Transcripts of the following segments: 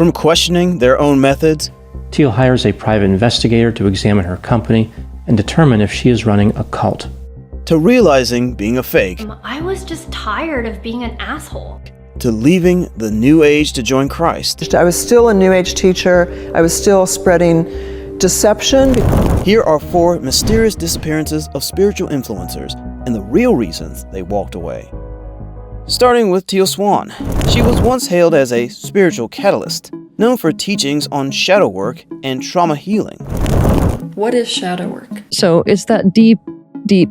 From questioning their own methods, Teal hires a private investigator to examine her company and determine if she is running a cult, to realizing being a fake, I was just tired of being an asshole, to leaving the New Age to join Christ. I was still a New Age teacher. I was still spreading deception. Here are 4 mysterious disappearances of spiritual influencers and the real reasons they walked away. Starting with Teal Swan. She was once hailed as a spiritual catalyst, known for teachings on shadow work and trauma healing. What is shadow work? So it's that deep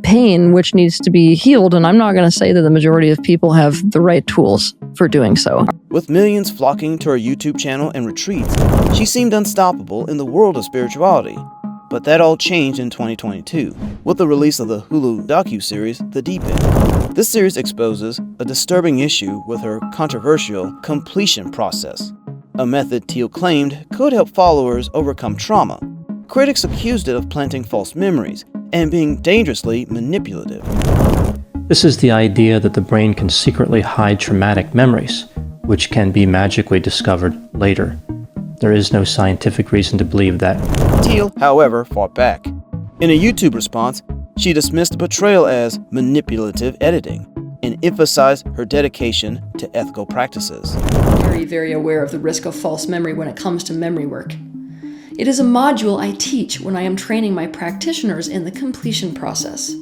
pain which needs to be healed, and I'm not going to say that the majority of people have the right tools for doing so. With millions flocking to her YouTube channel and retreats, she seemed unstoppable in the world of spirituality. But that all changed in 2022, with the release of the Hulu docuseries The Deep End. This series exposes a disturbing issue with her controversial completion process, a method Teal claimed could help followers overcome trauma. Critics accused it of planting false memories and being dangerously manipulative. This is the idea that the brain can secretly hide traumatic memories, which can be magically discovered later. There is no scientific reason to believe that. Teal, however, fought back. In a YouTube response, she dismissed the betrayal as manipulative editing and emphasized her dedication to ethical practices. Very, very aware of the risk of false memory when it comes to memory work. It is a module I teach when I am training my practitioners in the completion process.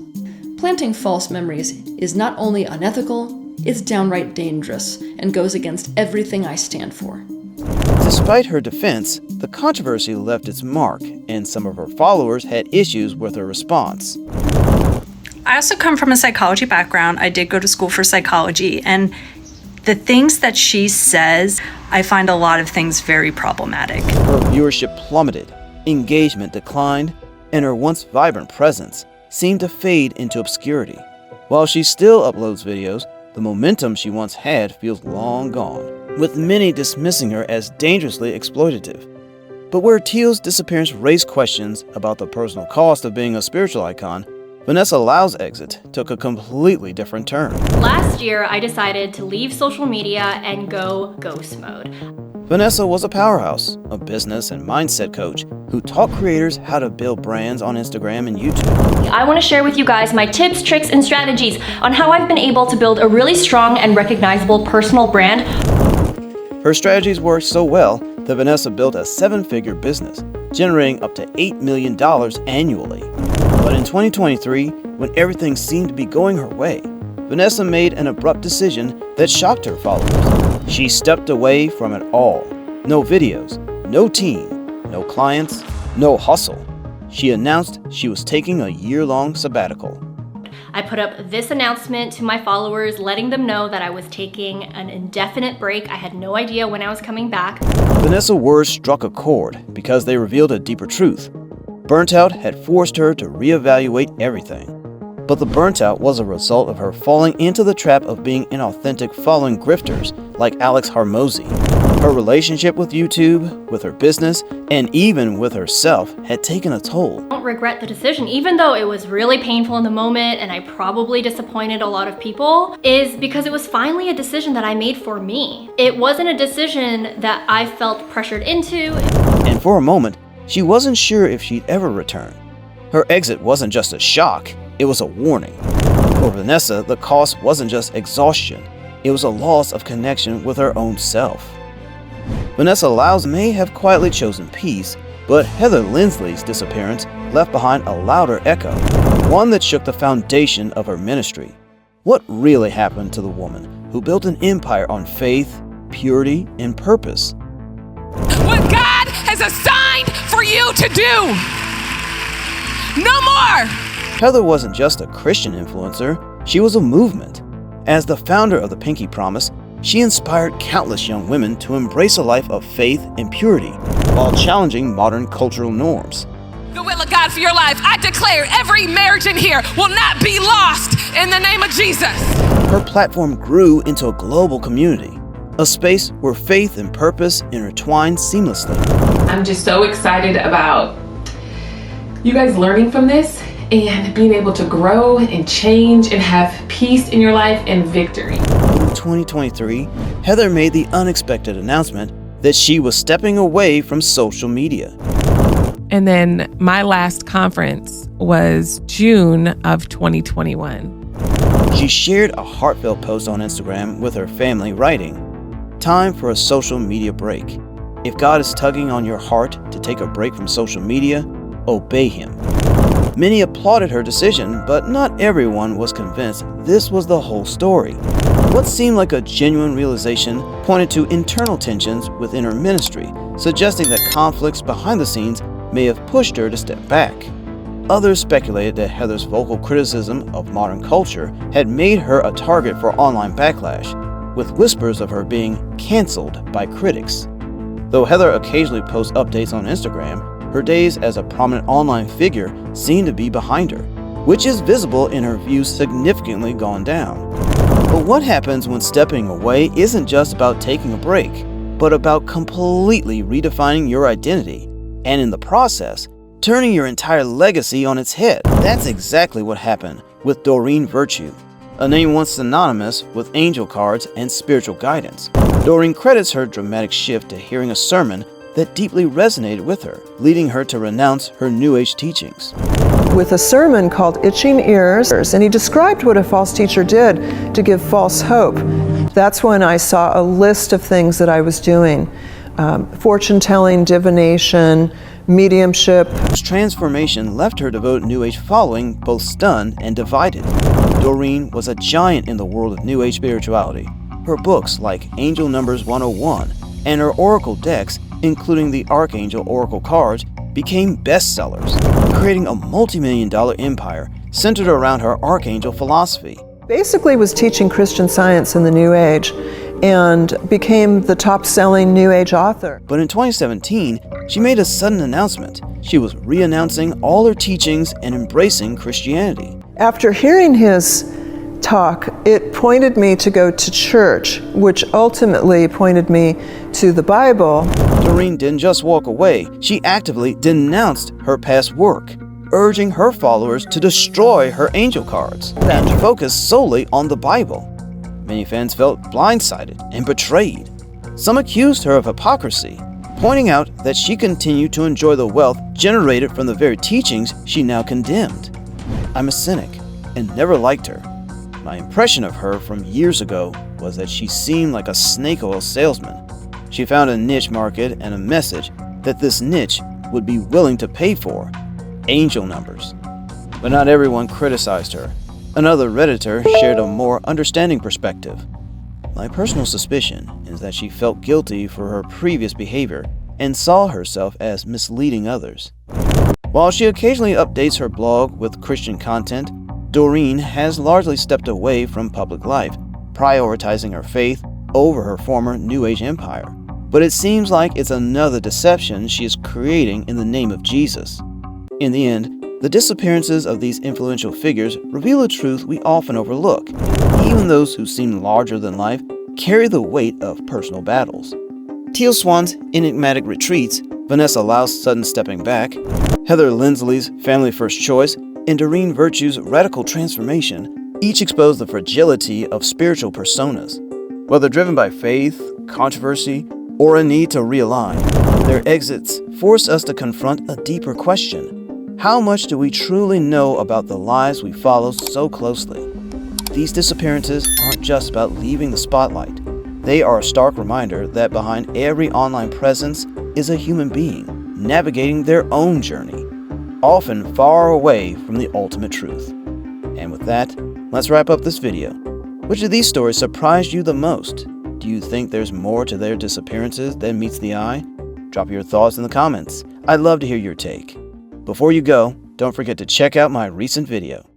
Planting false memories is not only unethical, it's downright dangerous and goes against everything I stand for. Despite her defense, the controversy left its mark, and some of her followers had issues with her response. I also come from a psychology background. I did go to school for psychology, and the things that she says, I find a lot of things very problematic. Her viewership plummeted, engagement declined, and her once vibrant presence seemed to fade into obscurity. While she still uploads videos, the momentum she once had feels long gone, with many dismissing her as dangerously exploitative. But where Teal's disappearance raised questions about the personal cost of being a spiritual icon, Vanessa Lau's exit took a completely different turn. Last year, I decided to leave social media and go ghost mode. Vanessa was a powerhouse, a business and mindset coach who taught creators how to build brands on Instagram and YouTube. I want to share with you guys my tips, tricks, and strategies on how I've been able to build a really strong and recognizable personal brand. Her strategies worked so well that Vanessa built a 7-figure business, generating up to $8 million annually. But in 2023, when everything seemed to be going her way, Vanessa made an abrupt decision that shocked her followers. She stepped away from it all. No videos, no team, no clients, no hustle. She announced she was taking a year-long sabbatical. I put up this announcement to my followers, letting them know that I was taking an indefinite break. I had no idea when I was coming back. Vanessa's words struck a chord because they revealed a deeper truth. Burnt out had forced her to reevaluate everything. But the burnt out was a result of her falling into the trap of being inauthentic following grifters like Alex Hormozy. Her relationship with YouTube, with her business, and even with herself had taken a toll. I don't regret the decision, even though it was really painful in the moment and I probably disappointed a lot of people, is because it was finally a decision that I made for me. It wasn't a decision that I felt pressured into. And for a moment, she wasn't sure if she'd ever return. Her exit wasn't just a shock, it was a warning. For Vanessa, the cost wasn't just exhaustion, it was a loss of connection with her own self. Vanessa Lau may have quietly chosen peace, but Heather Lindsley's disappearance left behind a louder echo, one that shook the foundation of her ministry. What really happened to the woman who built an empire on faith, purity, and purpose? What God has assigned for you to do! No more! Heather wasn't just a Christian influencer, she was a movement. As the founder of the Pinky Promise, she inspired countless young women to embrace a life of faith and purity while challenging modern cultural norms. The will of God for your life, I declare every marriage in here will not be lost in the name of Jesus. Her platform grew into a global community, a space where faith and purpose intertwined seamlessly. I'm just so excited about you guys learning from this and being able to grow and change and have peace in your life and victory. In 2023, Heather made the unexpected announcement that she was stepping away from social media. And then my last conference was June of 2021. She shared a heartfelt post on Instagram with her family writing, "Time for a social media break. If God is tugging on your heart to take a break from social media, obey Him." Many applauded her decision, but not everyone was convinced this was the whole story. What seemed like a genuine realization pointed to internal tensions within her ministry, suggesting that conflicts behind the scenes may have pushed her to step back. Others speculated that Heather's vocal criticism of modern culture had made her a target for online backlash, with whispers of her being canceled by critics. Though Heather occasionally posts updates on Instagram, her days as a prominent online figure seem to be behind her, which is visible in her views significantly gone down. But what happens when stepping away isn't just about taking a break, but about completely redefining your identity, and in the process, turning your entire legacy on its head? That's exactly what happened with Doreen Virtue, a name once synonymous with angel cards and spiritual guidance. Doreen credits her dramatic shift to hearing a sermon that deeply resonated with her, leading her to renounce her New Age teachings. With a sermon called Itching Ears, and he described what a false teacher did to give false hope. That's when I saw a list of things that I was doing. Fortune-telling, divination, mediumship. This transformation left her devoted New Age following both stunned and divided. Doreen was a giant in the world of New Age spirituality. Her books like Angel Numbers 101 and her oracle decks, including the Archangel Oracle cards, became bestsellers, creating a multi-million-dollar empire centered around her Archangel philosophy. Basically was teaching Christian Science in the New Age and became the top-selling New Age author. But in 2017, she made a sudden announcement. She was re-announcing all her teachings and embracing Christianity. After hearing his talk, it pointed me to go to church, which ultimately pointed me to the Bible. Doreen didn't just walk away, she actively denounced her past work, urging her followers to destroy her angel cards and focus solely on the Bible. Many fans felt blindsided and betrayed. Some accused her of hypocrisy, pointing out that she continued to enjoy the wealth generated from the very teachings she now condemned. I'm a cynic and never liked her. My impression of her from years ago was that she seemed like a snake oil salesman. She found a niche market and a message that this niche would be willing to pay for: angel numbers. But not everyone criticized her. Another Redditor shared a more understanding perspective. My personal suspicion is that she felt guilty for her previous behavior and saw herself as misleading others. While she occasionally updates her blog with Christian content, Doreen has largely stepped away from public life, prioritizing her faith over her former New Age empire. But it seems like it's another deception she is creating in the name of Jesus. In the end, the disappearances of these influential figures reveal a truth we often overlook. Even those who seem larger than life carry the weight of personal battles. Teal Swan's enigmatic retreats, Vanessa Lau's sudden stepping back, Heather Lindsley's family first choice, and Doreen Virtue's radical transformation each expose the fragility of spiritual personas. Whether driven by faith, controversy, or a need to realign, their exits force us to confront a deeper question. How much do we truly know about the lives we follow so closely? These disappearances aren't just about leaving the spotlight. They are a stark reminder that behind every online presence is a human being navigating their own journey, often far away from the ultimate truth. And with that, let's wrap up this video. Which of these stories surprised you the most? Do you think there's more to their disappearances than meets the eye? Drop your thoughts in the comments. I'd love to hear your take. Before you go, don't forget to check out my recent video.